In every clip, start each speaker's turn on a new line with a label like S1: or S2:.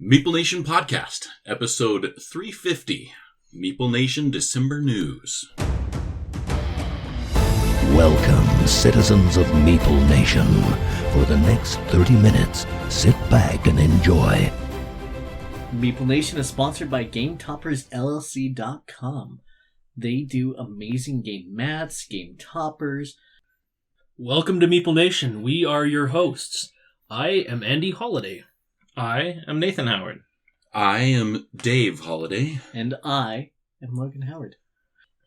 S1: Meeple Nation Podcast, episode 350, Meeple Nation December News.
S2: Welcome, citizens of Meeple Nation. For the next 30 minutes, sit back and enjoy.
S3: Meeple Nation is sponsored by GameToppersLLC.com. They do amazing game mats, game toppers.
S4: Welcome to Meeple Nation. We are your hosts. I am Andy Holiday.
S5: I am Nathan Howard.
S1: I am Dave Holiday.
S3: And I am Logan Howard.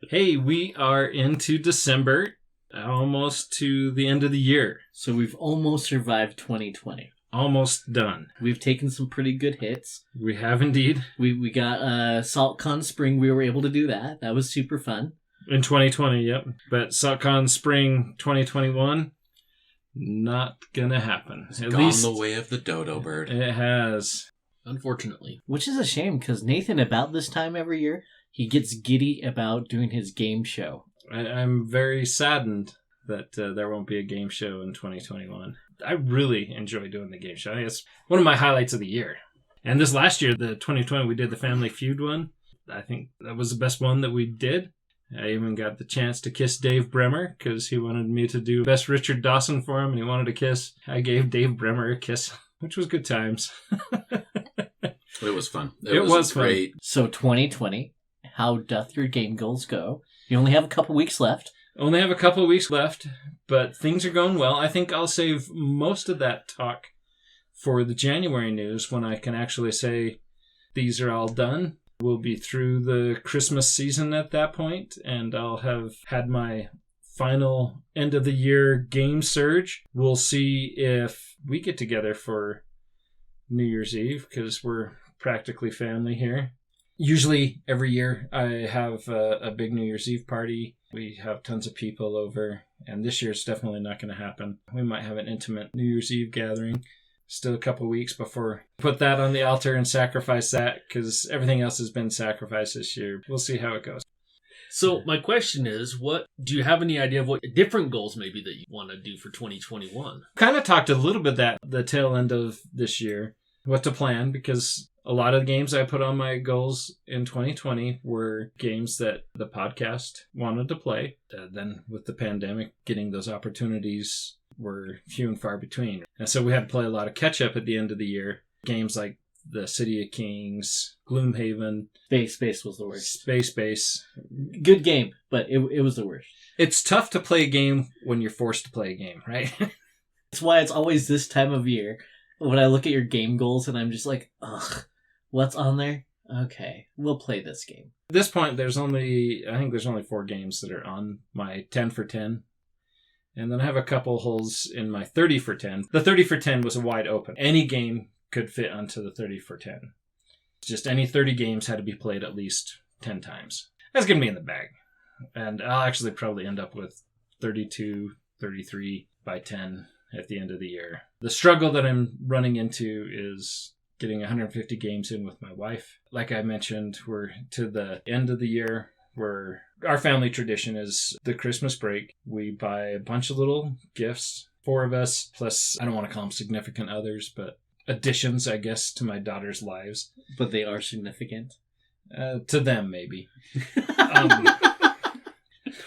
S5: Hey, we are into December, almost to the end of the year.
S3: So we've almost survived 2020.
S5: Almost done.
S3: We've taken some pretty good hits.
S5: We have indeed.
S3: We got SaltCon Spring. We were able to do that. That was super fun.
S5: In 2020, yep. But SaltCon Spring 2021, not gonna happen.
S1: It's gone the way of the dodo bird.
S5: It has.
S4: Unfortunately.
S3: Which is a shame, because Nathan, about this time every year, he gets giddy about doing his game show.
S5: I'm very saddened that there won't be a game show in 2021. I really enjoy doing the game show. It's one of my highlights of the year. And this last year, the 2020, we did the Family Feud one. I think that was the best one that we did. I even got the chance to kiss Dave Bremer because he wanted me to do Best Richard Dawson for him and he wanted a kiss. I gave Dave Bremer a kiss, which was good times.
S1: It was fun.
S5: It was
S1: great.
S5: fun.
S3: So 2020, how doth your game goals go? You only have a couple weeks left.
S5: Only have a couple of weeks left, but things are going well. I think I'll save most of that talk for the January news when I can actually say these are all done. We'll be through the Christmas season at that point, and I'll have had my final end-of-the-year game surge. We'll see if we get together for New Year's Eve, because we're practically family here. Usually, every year, I have a big New Year's Eve party. We have tons of people over, and this year it's definitely not going to happen. We might have an intimate New Year's Eve gathering. Still a couple weeks before put that on the altar and sacrifice that, because everything else has been sacrificed this year. We'll see how it goes.
S4: So my question is, do you have any idea of what different goals maybe that you want to do for 2021?
S5: Kind of talked a little bit that the tail end of this year, what to plan, because a lot of the games I put on my goals in 2020 were games that the podcast wanted to play. Then with the pandemic, getting those opportunities were few and far between. And so we had to play a lot of catch-up at the end of the year. Games like the City of Kings, Gloomhaven.
S3: Space was the worst.
S5: Space.
S3: Good game, but it was the worst.
S5: It's tough to play a game when you're forced to play a game, right?
S3: That's why it's always this time of year when I look at your game goals and I'm just like, ugh, what's on there? Okay, we'll play this game.
S5: At this point, I think there's only 4 games that are on my 10 for 10. And then I have a couple holes in my 30 for 10. The 30 for 10 was a wide open. Any game could fit onto the 30 for 10. Just any 30 games had to be played at least 10 times. That's going to be in the bag. And I'll actually probably end up with 32, 33 by 10 at the end of the year. The struggle that I'm running into is getting 150 games in with my wife. Like I mentioned, we're to the end of the year where our family tradition is the Christmas break. We buy a bunch of little gifts, 4 of us, plus I don't want to call them significant others, but additions, I guess, to my daughter's lives.
S3: But they are significant.
S5: To them, maybe.
S3: A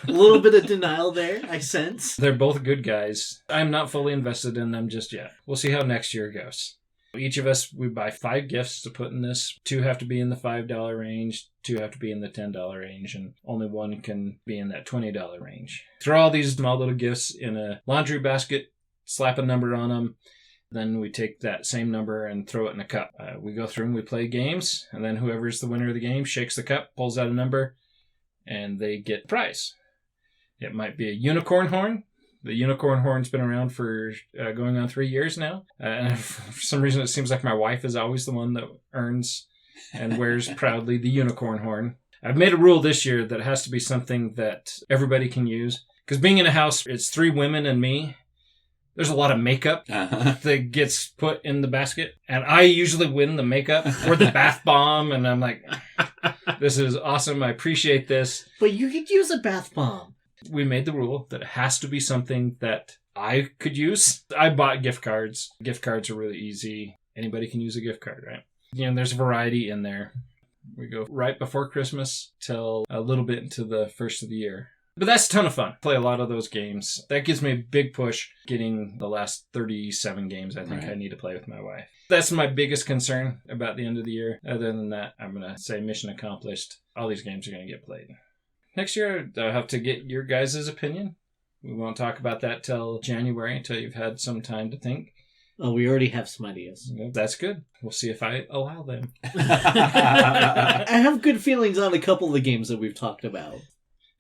S3: little bit of denial there, I sense.
S5: They're both good guys. I'm not fully invested in them just yet. We'll see how next year goes. Each of us, we buy 5 gifts to put in this. 2 have to be in the $5 range, 2 have to be in the $10 range, and only 1 can be in that $20 range. Throw all these small little gifts in a laundry basket, slap a number on them, then we take that same number and throw it in a cup. We go through and we play games, and then whoever's the winner of the game shakes the cup, pulls out a number, and they get a prize. It might be a unicorn horn. The unicorn horn's been around for going on 3 years now. And for some reason, it seems like my wife is always the one that earns and wears proudly the unicorn horn. I've made a rule this year that it has to be something that everybody can use. Because being in a house, it's 3 women and me. There's a lot of makeup that gets put in the basket. And I usually win the makeup or the bath bomb. And I'm like, this is awesome. I appreciate this.
S3: But you could use a bath bomb.
S5: We made the rule that it has to be something that I could use. I bought gift cards. Gift cards are really easy. Anybody can use a gift card, right? There's variety in there. We go right before Christmas till a little bit into the first of the year. But that's a ton of fun. Play a lot of those games. That gives me a big push getting the last 37 games I think I need to play with my wife. That's my biggest concern about the end of the year. Other than that, I'm going to say mission accomplished. All these games are going to get played. Next year, I'll have to get your guys' opinion. We won't talk about that till January, until you've had some time to think.
S3: Oh, we already have some ideas.
S5: That's good. We'll see if I allow them.
S3: I have good feelings on a couple of the games that we've talked about.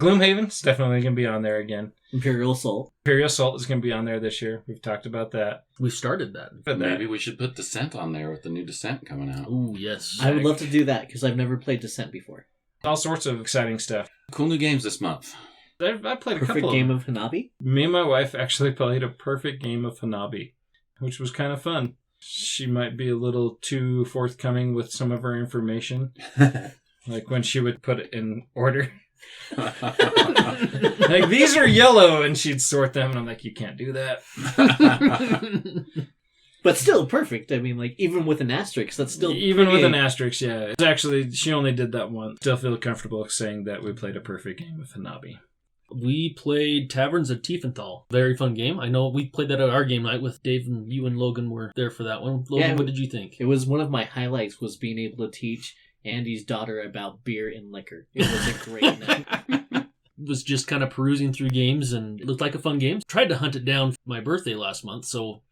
S5: Gloomhaven's definitely going to be on there again.
S3: Imperial Assault.
S5: Imperial Assault is going to be on there this year. We've talked about that.
S4: We've started that.
S1: Maybe we should put Descent on there with the new Descent coming out.
S4: Ooh, yes.
S3: I would love to do that because I've never played Descent before.
S5: All sorts of exciting stuff.
S1: Cool new games this month.
S5: I played a
S3: Perfect
S5: couple
S3: game
S5: of
S3: of Hanabi?
S5: Me and my wife actually played a perfect game of Hanabi, which was kind of fun. She might be a little too forthcoming with some of her information. Like when she would put it in order. Like, these are yellow, and she'd sort them, and I'm like, you can't do that.
S3: But still perfect. I mean, like, even with an asterisk, that's still
S5: Even
S3: pretty...
S5: with an asterisk, yeah. It's actually, she only did that once. Still feel comfortable saying that we played a perfect game of Hanabi.
S4: We played Taverns of Tiefenthal. Very fun game. I know we played that at our game night with Dave, and you and Logan were there for that one. Logan, what did you think?
S3: It was one of my highlights, was being able to teach Andy's daughter about beer and liquor. It was a great night.
S4: Was just kind of perusing through games, and it looked like a fun game. Tried to hunt it down for my birthday last month, so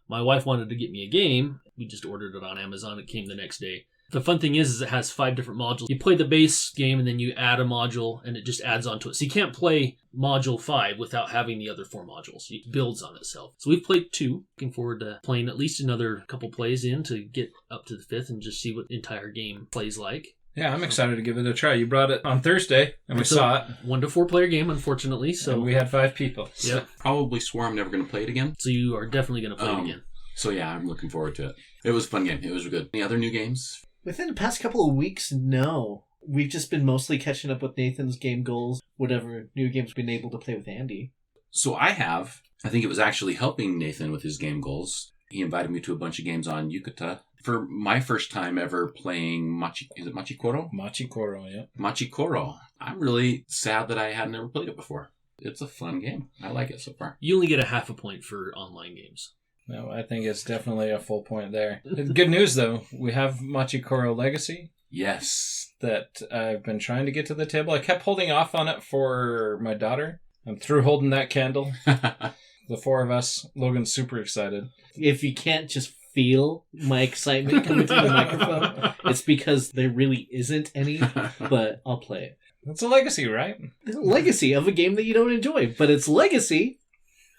S4: my wife wanted to get me a game. We just ordered it on Amazon. It came the next day. The fun thing is it has 5 different modules. You play the base game, and then you add a module, and it just adds onto it. So you can't play module 5 without having the other 4 modules. It builds on itself. So we've played 2. Looking forward to playing at least another couple plays in to get up to the 5th and just see what the entire game plays like.
S5: Yeah, I'm excited to give it a try. You brought it on Thursday, and we saw it.
S4: 1 to 4 player game, unfortunately. So
S5: and we had 5 people.
S4: Yeah.
S1: Probably swore I'm never going to play it again.
S4: So you are definitely going to play it again.
S1: So yeah, I'm looking forward to it. It was a fun game. It was good. Any other new games?
S3: Within the past couple of weeks, no. We've just been mostly catching up with Nathan's game goals, whatever new games we've been able to play with Andy.
S1: So I think it was actually helping Nathan with his game goals. He invited me to a bunch of games on Yucata. For my first time ever playing Machikoro?
S5: Machikoro, yeah.
S1: Machikoro. I'm really sad that I had never played it before. It's a fun game. I like it so far.
S4: You only get a half a point for online games.
S5: No, I think it's definitely a full point there. Good news, though. We have Machikoro Legacy.
S1: Yes.
S5: That I've been trying to get to the table. I kept holding off on it for my daughter. I'm through holding that candle. The 4 of us. Logan's super excited.
S3: If you can't just feel my excitement coming through the microphone, it's because there really isn't any, but I'll play it.
S5: It's a legacy, right?
S3: Legacy of a game that you don't enjoy, but it's legacy.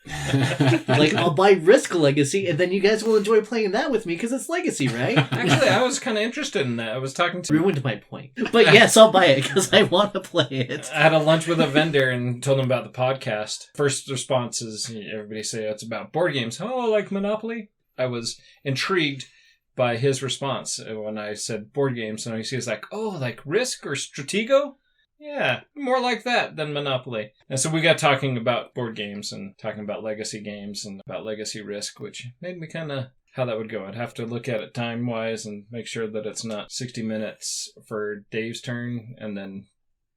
S3: Like, I'll buy Risk Legacy, and then you guys will enjoy playing that with me because it's legacy, right?
S5: Actually, I was kind of interested in that. I was talking to...
S3: Ruined my point. But yes, I'll buy it because I want to play it.
S5: I had a lunch with a vendor and told him about the podcast. First response is, everybody say it's about board games. Oh, like Monopoly? I was intrigued by his response when I said board games. And he was like, oh, like Risk or Stratego? Yeah, more like that than Monopoly. And so we got talking about board games and talking about legacy games and about legacy Risk, which made me kind of how that would go. I'd have to look at it time-wise and make sure that it's not 60 minutes for Dave's turn and then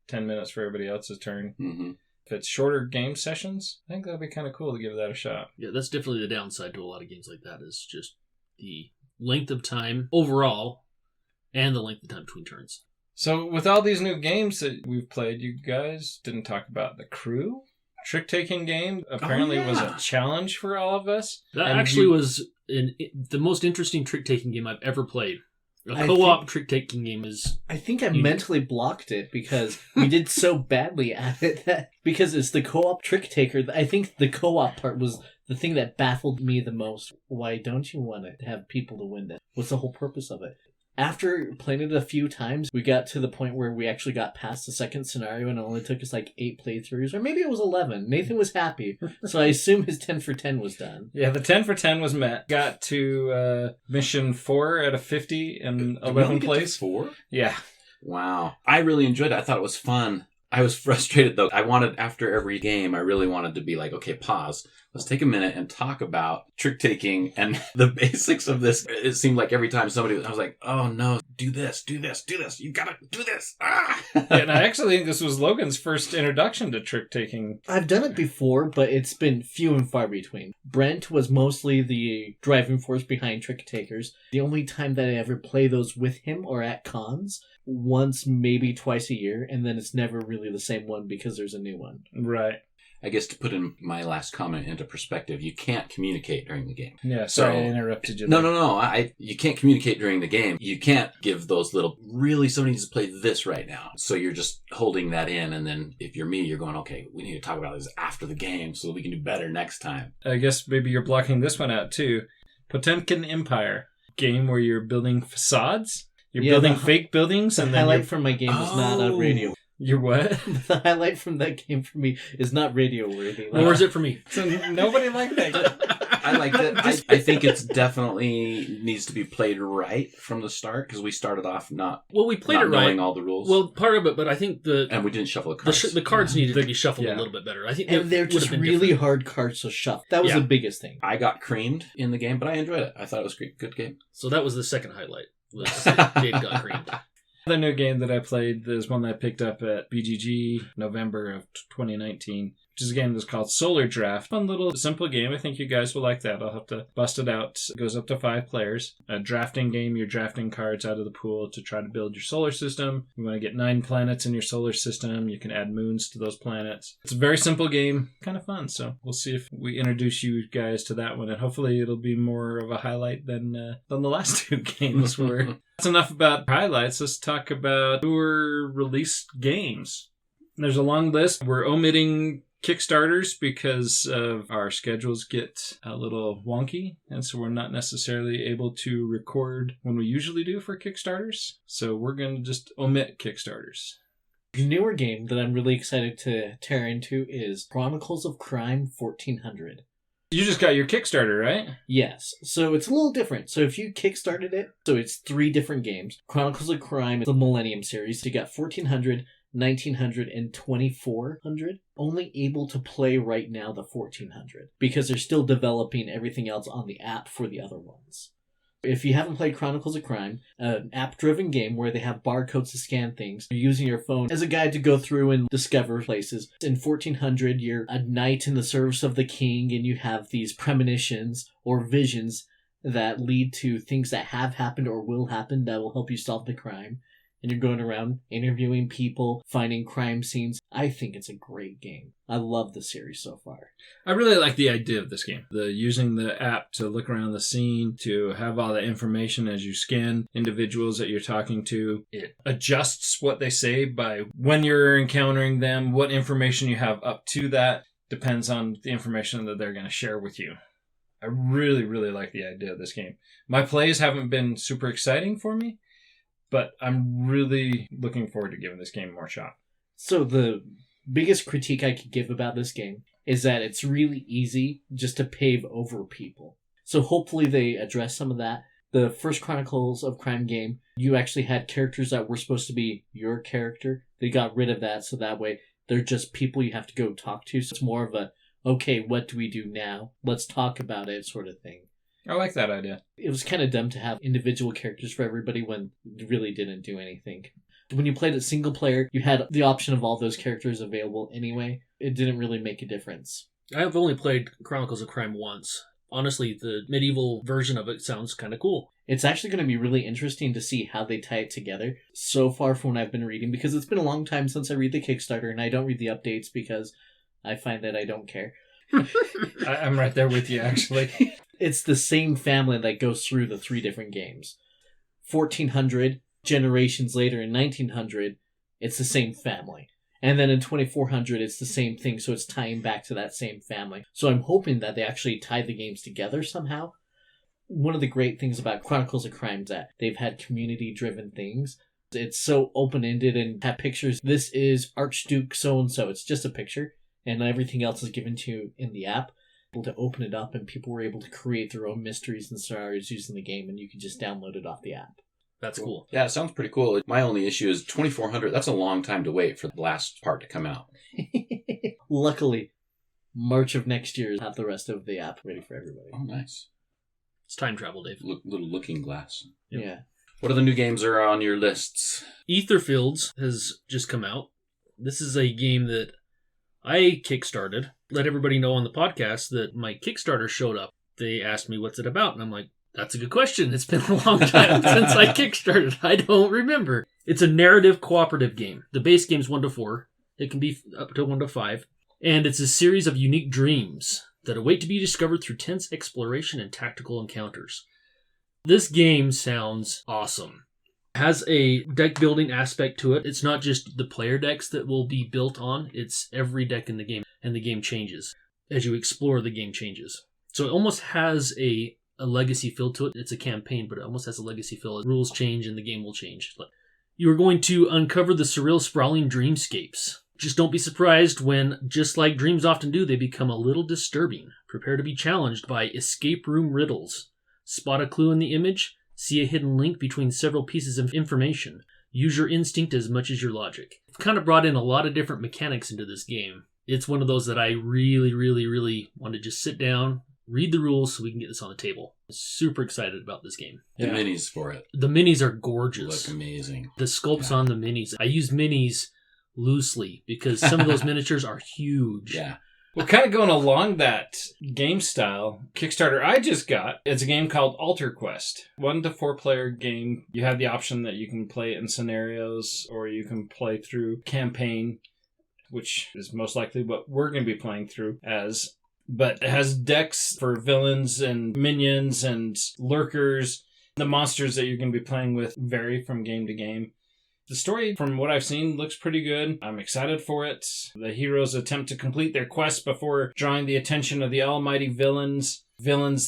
S5: 10 minutes for everybody else's turn.
S1: Mm-hmm.
S5: If it's shorter game sessions, I think that'd be kind of cool to give that a shot.
S4: Yeah, that's definitely the downside to a lot of games like that, is just the length of time overall and the length of time between turns.
S5: So with all these new games that we've played, you guys didn't talk about the Crew trick-taking game. Apparently was a challenge for all of us.
S4: That actually was the most interesting trick-taking game I've ever played. A co-op trick-taking game is...
S3: I think I mentally blocked it because we did so badly at it that... Because it's the co-op trick-taker. I think the co-op part was the thing that baffled me the most. Why don't you want to have people to win this? What's the whole purpose of it? After playing it a few times, we got to the point where we actually got past the second scenario and it only took us like 8 playthroughs, or maybe it was 11. Nathan was happy, so I assume his 10 for 10 was done.
S5: Yeah, the 10 for 10 was met. Got to mission 4 out of 50 in 11th place.
S1: 4?
S5: Yeah.
S1: Wow. I really enjoyed it. I thought it was fun. I was frustrated though. After every game, I really wanted to be like, okay, pause. let's take a minute and talk about trick taking and the basics of this. It seemed like every time I was like, oh no, do this. You gotta do this. Ah!
S5: And I actually think this was Logan's first introduction to trick taking.
S3: I've done it before, but it's been few and far between. Brent was mostly the driving force behind trick takers. The only time that I ever play those with him or at cons, once, maybe twice a year, and then it's never really the same one because there's a new one.
S5: Right.
S1: I guess to put in my last comment into perspective, you can't communicate during the game.
S5: Yeah, sorry I interrupted you.
S1: No. You can't communicate during the game. You can't give those little, really, somebody needs to play this right now. So you're just holding that in, and then if you're me, you're going, okay, we need to talk about this after the game so we can do better next time.
S5: I guess maybe you're blocking this one out too. Potemkin Empire, game where you're building facades. You're building fake buildings,
S3: The
S5: and then
S3: highlight from my game is not on radio.
S5: You're what?
S3: The highlight from that game for me is not radio worthy.
S4: Nor is it for me.
S5: So nobody liked that.
S1: I liked it. I think it's definitely needs to be played right from the start because we started off not
S4: We played
S1: not
S4: it right.
S1: knowing all the rules.
S4: Well, part of it, but I think
S1: and we didn't shuffle the cards.
S4: the cards needed to be shuffled
S5: Yeah.
S4: a little bit better. I think
S3: And they're
S4: would have
S3: just
S4: been
S3: really
S4: different.
S3: hard cards to shuffle. That was
S4: Yeah.
S3: the biggest thing.
S1: I got creamed in the game, but I enjoyed it. I thought it was a good game.
S4: So that was the second highlight. Was Dave got creamed.
S5: The new game that I played is one that I picked up at BGG November of 2019, which is a game that's called Solar Draft. Fun little simple game. I think you guys will like that. I'll have to bust it out. It goes up to 5 players. A drafting game. You're drafting cards out of the pool to try to build your solar system. You want to get 9 planets in your solar system. You can add moons to those planets. It's a very simple game. Kind of fun. So we'll see if we introduce you guys to that one. And hopefully it'll be more of a highlight than the last 2 games were. That's enough about highlights. Let's talk about newer released games. There's a long list. We're omitting Kickstarters because of our schedules get a little wonky, and so we're not necessarily able to record when we usually do for Kickstarters. So we're going to just omit Kickstarters.
S3: The newer game that I'm really excited to tear into is Chronicles of Crime 1400.
S5: You just got your Kickstarter, right?
S3: Yes, so it's a little different. So if you kickstarted it, so it's 3 different games. Chronicles of Crime is the Millennium series. You got 1400, 1900, and 2400. Only able to play right now the 1400 because they're still developing everything else on the app for the other ones. If you haven't played Chronicles of Crime, an app-driven game where they have barcodes to scan things, you're using your phone as a guide to go through and discover places. In 1400, you're a knight in the service of the king, and you have these premonitions or visions that lead to things that have happened or will happen that will help you solve the crime. And you're going around interviewing people, finding crime scenes. I think it's a great game. I love the series so far.
S5: I really like the idea of this game. Using the app to look around the scene, to have all the information as you scan individuals that you're talking to. It adjusts what they say by when you're encountering them, what information you have up to that. Depends on the information that they're going to share with you. I really, really like the idea of this game. My plays haven't been super exciting for me, but I'm really looking forward to giving this game more shot.
S3: So the biggest critique I could give about this game is that it's really easy just to pave over people. So hopefully they address some of that. The first Chronicles of Crime game, you actually had characters that were supposed to be your character. They got rid of that, so that way they're just people you have to go talk to. So it's more of a, okay, what do we do now? Let's talk about it sort of thing.
S5: I like that idea.
S3: It was kind of dumb to have individual characters for everybody when it really didn't do anything. When you played it single player, you had the option of all those characters available anyway. It didn't really make a difference.
S4: I've only played Chronicles of Crime once. Honestly, the medieval version of it sounds kind of cool.
S3: It's actually going to be really interesting to see how they tie it together so far from what I've been reading, because it's been a long time since I read the Kickstarter, and I don't read the updates because I find that I don't care.
S5: I'm right there with you, actually.
S3: It's the same family that goes through the 3 different games. 1400, generations later in 1900, it's the same family. And then in 2400, it's the same thing, so it's tying back to that same family. So I'm hoping that they actually tie the games together somehow. One of the great things about Chronicles of Crime is that they've had community-driven things. It's so open-ended and have pictures. This is Archduke so-and-so. It's just a picture, and everything else is given to you in the app. Able to open it up, and people were able to create their own mysteries and scenarios using the game, and you could just download it off the app.
S4: That's cool.
S1: Yeah, it sounds pretty cool. My only issue is 2400. That's a long time to wait for the last part to come out.
S3: Luckily, March of next year, have the rest of the app ready for everybody.
S1: Oh, nice.
S4: It's time travel, Dave.
S1: Little looking glass.
S4: Yep.
S3: Yeah.
S1: What other new games are on your lists?
S4: Etherfields has just come out. This is a game that I kickstarted. Let everybody know on the podcast that my Kickstarter showed up. They asked me what's it about, and I'm like, that's a good question. It's been a long time since I kickstarted. I don't remember. It's a narrative cooperative game. The base game's 1 to 4. It can be up to 1 to 5. And it's a series of unique dreams that await to be discovered through tense exploration and tactical encounters. This game sounds awesome. It has a deck building aspect to it. It's not just the player decks that will be built on. It's every deck in the game, and the game changes. As you explore, the game changes. So it almost has a legacy feel to it. It's a campaign, but it almost has a legacy feel. Rules change and the game will change. You are going to uncover the surreal, sprawling dreamscapes. Just don't be surprised when, just like dreams often do, they become a little disturbing. Prepare to be challenged by escape room riddles. Spot a clue in the image. See a hidden link between several pieces of information. Use your instinct as much as your logic. I've kind of brought in a lot of different mechanics into this game. It's one of those that I really, really, really want to just sit down, read the rules so we can get this on the table. I'm super excited about this game.
S1: The minis for it
S4: The minis are gorgeous.
S1: look amazing.
S4: The sculpts on the minis. I use minis loosely because some of those miniatures are huge.
S1: Yeah.
S5: Well, kind of going along that game style, Kickstarter I just got, it's a game called Alter Quest. 1 to 4 player game. You have the option that you can play it in scenarios or you can play through campaign, which is most likely what we're going to be playing through as. But it has decks for villains and minions and lurkers. The monsters that you're going to be playing with vary from game to game. The story, from what I've seen, looks pretty good. I'm excited for it. The heroes attempt to complete their quest before drawing the attention of the almighty villains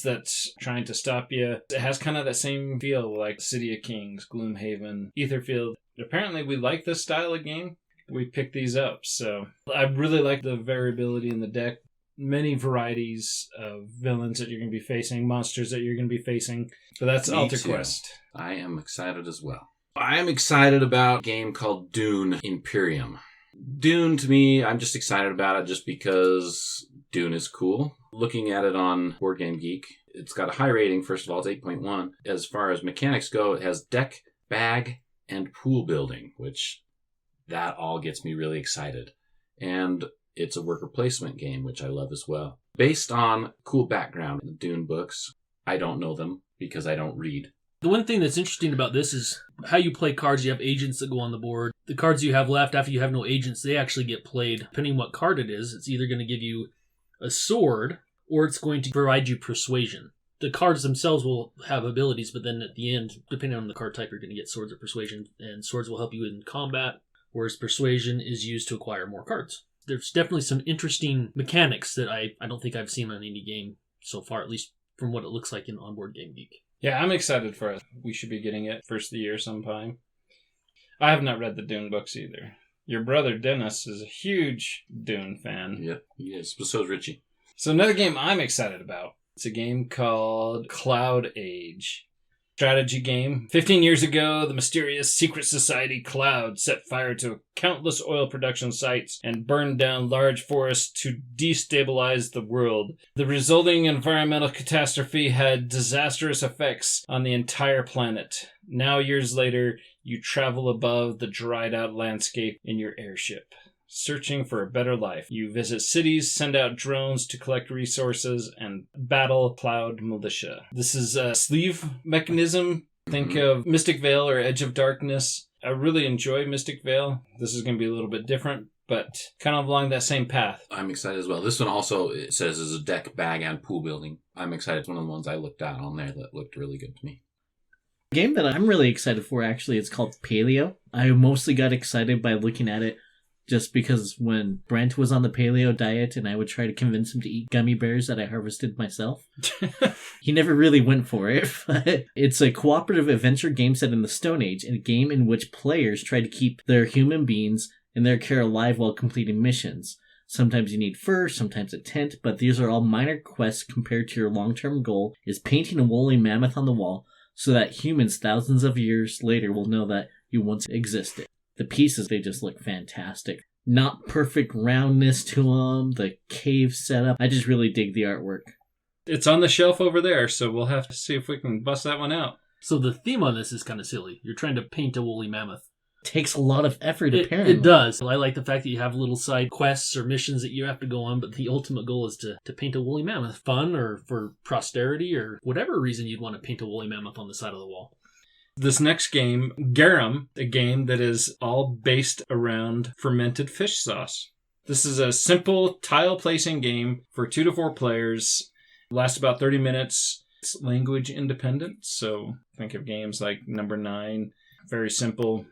S5: that's trying to stop you. It has kind of that same feel like City of Kings, Gloomhaven, Etherfield. Apparently we like this style of game. We picked these up, so I really like the variability in the deck. Many varieties of villains that you're going to be facing, monsters that you're going to be facing. So that's
S1: Me
S5: Alter
S1: too.
S5: Quest.
S1: I am excited as well. I am excited about a game called Dune Imperium. Dune, to me, I'm just excited about it just because Dune is cool. Looking at it on Board Game Geek, it's got a high rating. First of all, it's 8.1. As far as mechanics go, it has deck, bag, and pool building, which that all gets me really excited. And it's a worker placement game, which I love as well. Based on cool background, the Dune books, I don't know them because I don't read.
S4: The one thing that's interesting about this is how you play cards. You have agents that go on the board. The cards you have left after you have no agents, they actually get played. Depending on what card it is, it's either going to give you a sword or it's going to provide you persuasion. The cards themselves will have abilities, but then at the end, depending on the card type, you're going to get swords or persuasion, and swords will help you in combat, whereas persuasion is used to acquire more cards. There's definitely some interesting mechanics that I don't think I've seen on any game so far, at least from what it looks like in Onboard Game Geek.
S5: Yeah, I'm excited for it. We should be getting it first of the year sometime. I have not read the Dune books either. Your brother Dennis is a huge Dune fan.
S1: Yep, he is. But so is Richie.
S5: So another game I'm excited about. It's a game called Cloud Age. Strategy game. 15 years ago, the mysterious secret society Cloud set fire to countless oil production sites and burned down large forests to destabilize the world. The resulting environmental catastrophe had disastrous effects on the entire planet. Now, years later, you travel above the dried-out landscape in your airship, searching for a better life. You visit cities, send out drones to collect resources, and battle Cloud militia. This is a sleeve mechanism. Think of Mystic Vale or Edge of Darkness. I really enjoy Mystic Vale. This is going to be a little bit different, but kind of along that same path.
S1: I'm excited as well. This one also, it says, is a deck, bag, and pool building. I'm excited. It's one of the ones I looked at on there that looked really good to me.
S3: A game that I'm really excited for, actually, it's called Paleo. I mostly got excited by looking at it just because when Brent was on the paleo diet and I would try to convince him to eat gummy bears that I harvested myself, he never really went for it. But it's a cooperative adventure game set in the Stone Age, and a game in which players try to keep their human beings and their care alive while completing missions. Sometimes you need fur, sometimes a tent, but these are all minor quests compared to your long-term goal is painting a woolly mammoth on the wall so that humans thousands of years later will know that you once existed. The pieces, they just look fantastic. not perfect roundness to them, the cave setup. I just really dig the artwork.
S5: It's on the shelf over there, so we'll have to see if we can bust that one out.
S4: So the theme on this is kind of silly. You're trying to paint a woolly mammoth.
S3: Takes a lot of effort,
S4: It
S3: apparently.
S4: does. I like the fact that you have little side quests or missions that you have to go on, but the ultimate goal is to paint a woolly mammoth. Fun or for posterity or whatever reason you'd want to paint a woolly mammoth on the side of the wall.
S5: This next game, Garum, a game that is all based around fermented fish sauce. This is a simple tile placing game for 2 to 4 players. Lasts about 30 minutes. It's language independent, so think of games like Number 9. Very simple.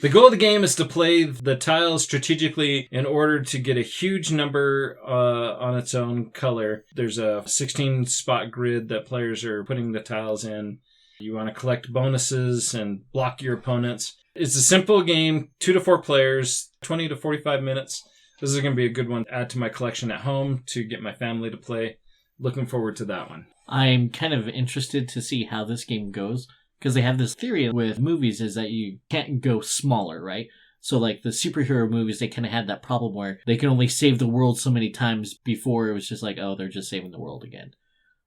S5: The goal of the game is to play the tiles strategically in order to get a huge number on its own color. There's a 16-spot grid that players are putting the tiles in. You want to collect bonuses and block your opponents. It's a simple game, 2 to 4 players, 20 to 45 minutes. This is going to be a good one to add to my collection at home to get my family to play. Looking forward to that one.
S3: I'm kind of interested to see how this game goes, because they have this theory with movies is that you can't go smaller, right? So like the superhero movies, they kind of had that problem where they can only save the world so many times before it was just like, oh, they're just saving the world again.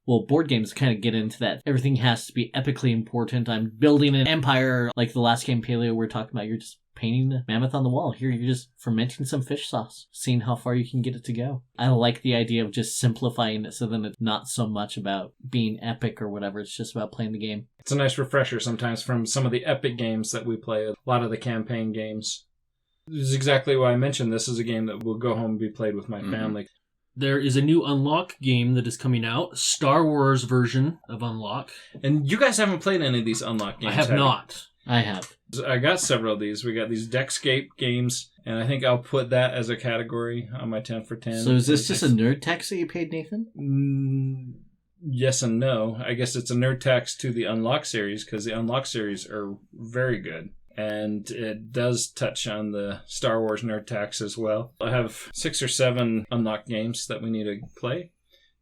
S3: Well, board games kind of get into that. Everything has to be epically important. I'm building an empire. Like the last game, Paleo, we're talking about, you're just painting a mammoth on the wall. Here, you're just fermenting some fish sauce, seeing how far you can get it to go. I like the idea of just simplifying it so then it's not so much about being epic or whatever. It's just about playing the game.
S5: It's a nice refresher sometimes from some of the epic games that we play, a lot of the campaign games. This is exactly why I mentioned this is a game that will go home and be played with my family.
S4: There is a new Unlock game that is coming out, Star Wars version of Unlock.
S5: And you guys haven't played any of these Unlock games,
S4: I have not.
S3: I have.
S5: I got several of these. We got these Deckscape games, and I think I'll put that as a category on my 10 for 10.
S3: So is this just a nerd tax that you paid, Nathan?
S5: Yes and no. I guess it's a nerd tax to the Unlock series, because the Unlock series are very good. And it does touch on the Star Wars nerd tax as well. I have 6 or 7 Unlock games that we need to play.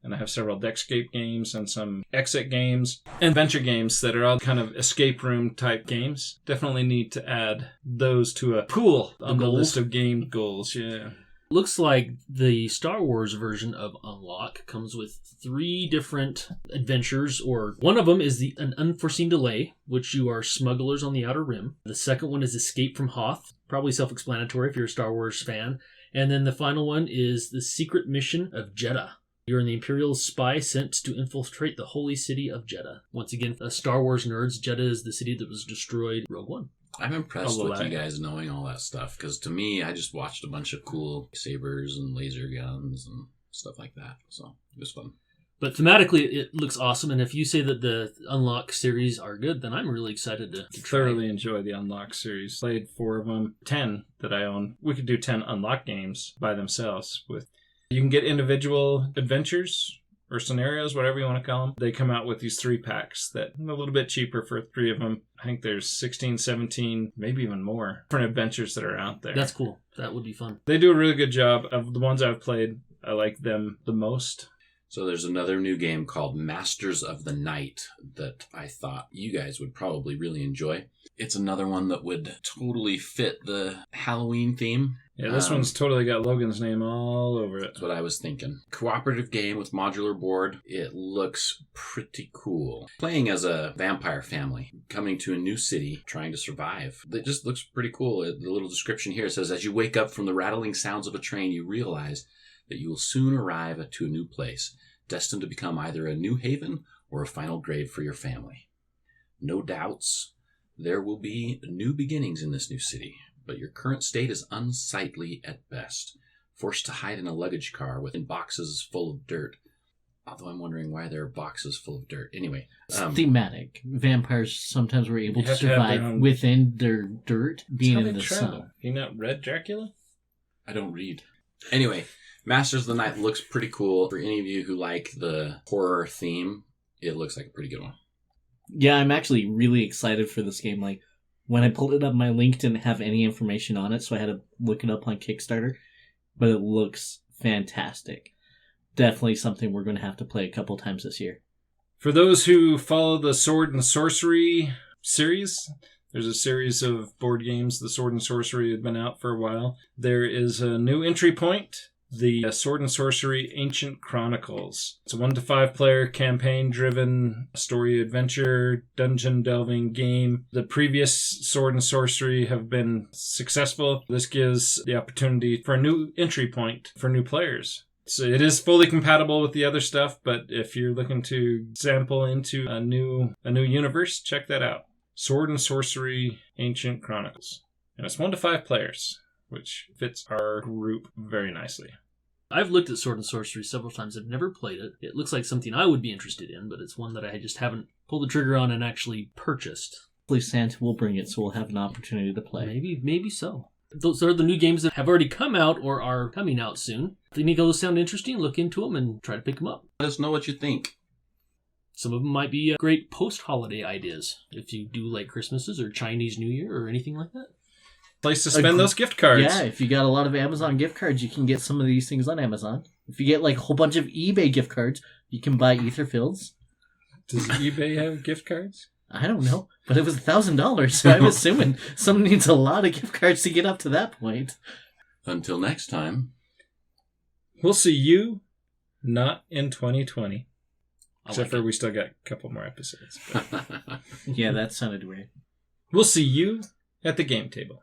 S5: And I have several Deckscape games and some exit games and adventure games that are all kind of escape room type games. Definitely need to add those to a pool on the list of game goals. Yeah.
S4: Looks like the Star Wars version of Unlock comes with 3 different adventures, or one of them is an unforeseen delay, which you are smugglers on the Outer Rim. The second one is Escape from Hoth, probably self-explanatory if you're a Star Wars fan. And then the final one is the Secret Mission of Jeddah. You're an Imperial spy sent to infiltrate the holy city of Jeddah. Once again, Star Wars nerds, Jeddah is the city that was destroyed in Rogue One.
S1: I'm impressed with you guys knowing all that stuff, because to me, I just watched a bunch of cool sabers and laser guns and stuff like that, so it was fun.
S4: But thematically, it looks awesome, and if you say that the Unlock series are good, then I'm really excited to try.
S5: Thoroughly enjoy the Unlock series. Played 4 of them, 10 that I own. We could do 10 Unlock games by themselves. You can get individual adventures or scenarios, whatever you want to call them. They come out with these 3 packs that are a little bit cheaper for 3 of them. I think there's 16, 17, maybe even more different adventures that are out there.
S4: That's cool. That would be fun.
S5: They do a really good job. Of the ones I've played, I like them the most.
S1: So there's another new game called Masters of the Night that I thought you guys would probably really enjoy. It's another one that would totally fit the Halloween theme.
S5: Yeah, this one's totally got Logan's name all over it.
S1: That's what I was thinking. Cooperative game with modular board. It looks pretty cool. Playing as a vampire family, coming to a new city, trying to survive. It just looks pretty cool. The little description here says, as you wake up from the rattling sounds of a train, you realize that you will soon arrive to a new place, destined to become either a new haven or a final grave for your family. No doubts, there will be new beginnings in this new city, but your current state is unsightly at best, forced to hide in a luggage car within boxes full of dirt. Although I'm wondering why there are boxes full of dirt. Anyway.
S3: It's thematic. Vampires sometimes were able to survive within their dirt, being in the sun.
S5: You not read Dracula?
S1: I don't read. Anyway, Masters of the Night looks pretty cool. For any of you who like the horror theme, it looks like a pretty good one.
S3: Yeah, I'm actually really excited for this game. Like, when I pulled it up, my link didn't have any information on it, so I had to look it up on Kickstarter. But it looks fantastic. Definitely something we're going to have to play a couple times this year.
S5: For those who follow the Sword and Sorcery series, There's a series of board games. The Sword and Sorcery had been out for a while. There is a new entry point, the Sword and Sorcery Ancient Chronicles. It's a 1 to 5 player campaign-driven story adventure, dungeon delving game. The previous Sword and Sorcery have been successful. This gives the opportunity for a new entry point for new players. So it is fully compatible with the other stuff, but if you're looking to sample into a new universe, check that out. Sword and Sorcery Ancient Chronicles. And it's 1 to 5 players, which fits our group very nicely.
S4: I've looked at Sword and Sorcery several times. I've never played it. It looks like something I would be interested in, but it's one that I just haven't pulled the trigger on and actually purchased.
S3: Hopefully Santa will bring it, so we'll have an opportunity to play.
S4: Maybe so. Those are the new games that have already come out or are coming out soon. If any of those sound interesting, look into them and try to pick them up.
S1: Let us know what you think.
S4: Some of them might be great post-holiday ideas, if you do like Christmases or Chinese New Year or anything like that.
S5: Place to spend those gift cards.
S3: Yeah, if you got a lot of Amazon gift cards, you can get some of these things on Amazon. If you get like a whole bunch of eBay gift cards, you can buy ether fills.
S5: Does eBay have gift cards?
S3: I don't know, but it was $1,000, so I'm assuming someone needs a lot of gift cards to get up to that point.
S1: Until next time.
S5: We'll see you not in 2020. Except for we still got a couple more episodes. But
S3: Yeah, that sounded weird.
S5: we'll see you at the game table.